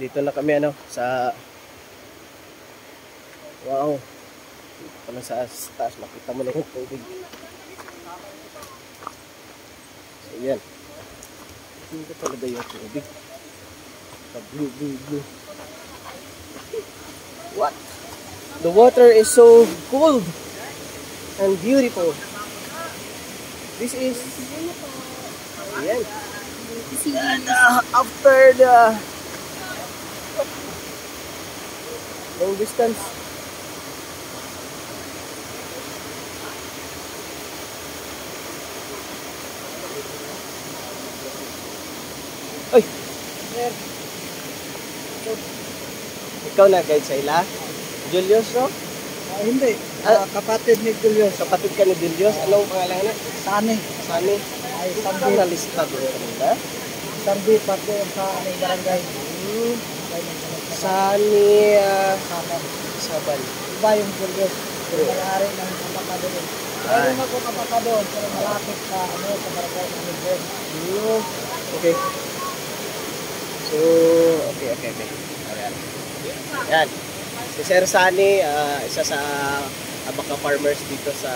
Dito na kami ano sa wow. Dito pala sa taas, makita mo na yung tubig. So yan. Dito talaga yung tubig. Blue, blue, blue. What? The water is so cold and beautiful. This is yan. And after the long distance, ay, ikaw na guide sa ila? Julius, no? Hindi. Kapatid ni Julius. Kapatid ka ni Julius? Anong pangalan na? Sani. Sani? Ay, Ikaw Sandi. na lista doon kanila? Sandi, pati sa aming barangay. Sani, Saban. Saban. Iba yung Julius. Yung may-ari ng kapaka doon. Mayroon ako kapaka doon, pero malapit sa barangay ng Julius. Okay. So, okay. Ayan. Yan. Si Sir Sani, isa sa Abaca farmers dito sa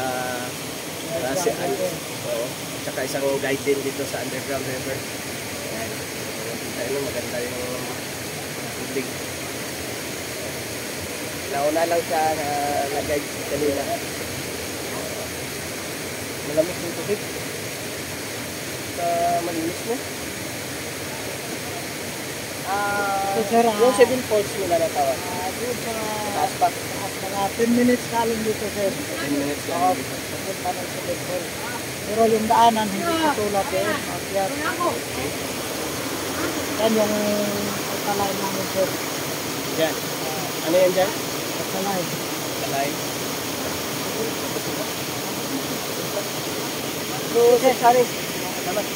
tsaka isang guide din dito sa Underground River. Ayan. Ayun, maganda yung tubig. Nauna lang siya na guide kanina. Malamig yung tubig. Malinis mo. Yung 7 falls nila natawag. Taas pa. Mga 10 minutes kaling dito, sir. 10 minutes lang. Oo, pupunta ng 7 falls. Pero yung daanan, hindi katulad doon. Makyat. Yan yung katalay namin, sir. Diyan. Ano yan dyan? Katalay. Kalay. So, Sir Sani. Salamat.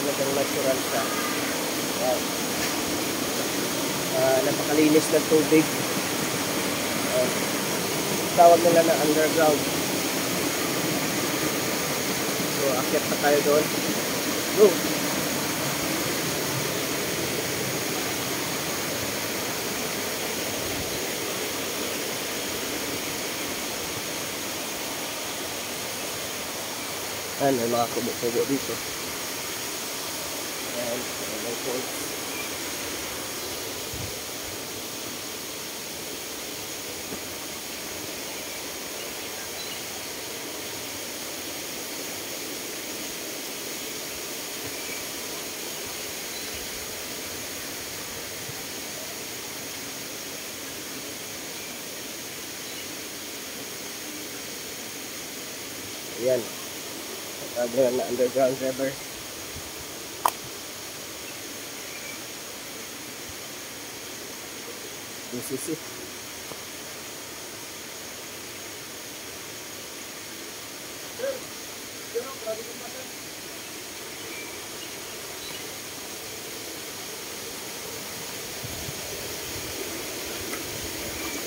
Talagang natural siya. Wow. Napakalinis ng tubig. Tawag nila na underground. So, akyat pa tayo doon. Go! May mga kubo-kubo dito. Ayan, may falls. Ayan. Sabi na Underground River. This is it.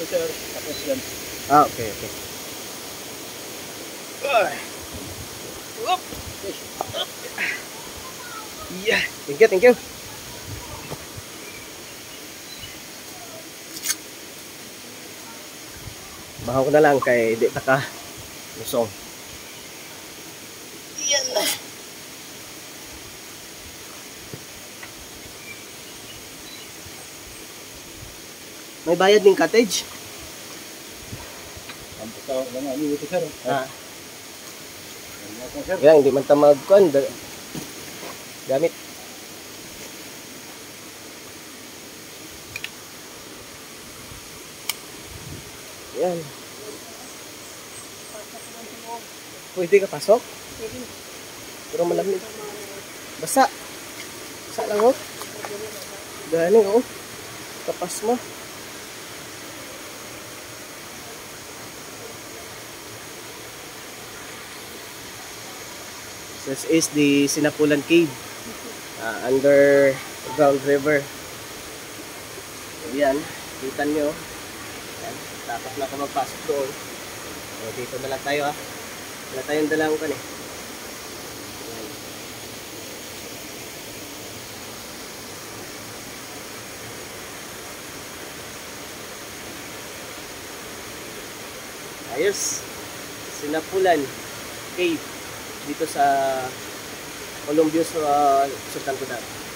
Sir, tapos yan. Okay. Yeah, thank you. Bahaw ko na lang kay di taka lusong. Yan na. May bayad ng cottage? Ang pagkaw lang nga, dito, sir. Yan, hindi man tamagkuan. Gamit. Yan. Pwede ka pasok? Pero malamig. Basa. Basa lang, oh. Gani, oh. kapas mo. This is the Sinapulan Cave. Underground river. Ayan, kita nyo. Ayan, tapos na ka magpasok doon. So, dito na lang tayo wala tayong dalang kan eh. Ayan. Ayos. Sinapulan Cave dito sa Colombios, Sultan Kudarat.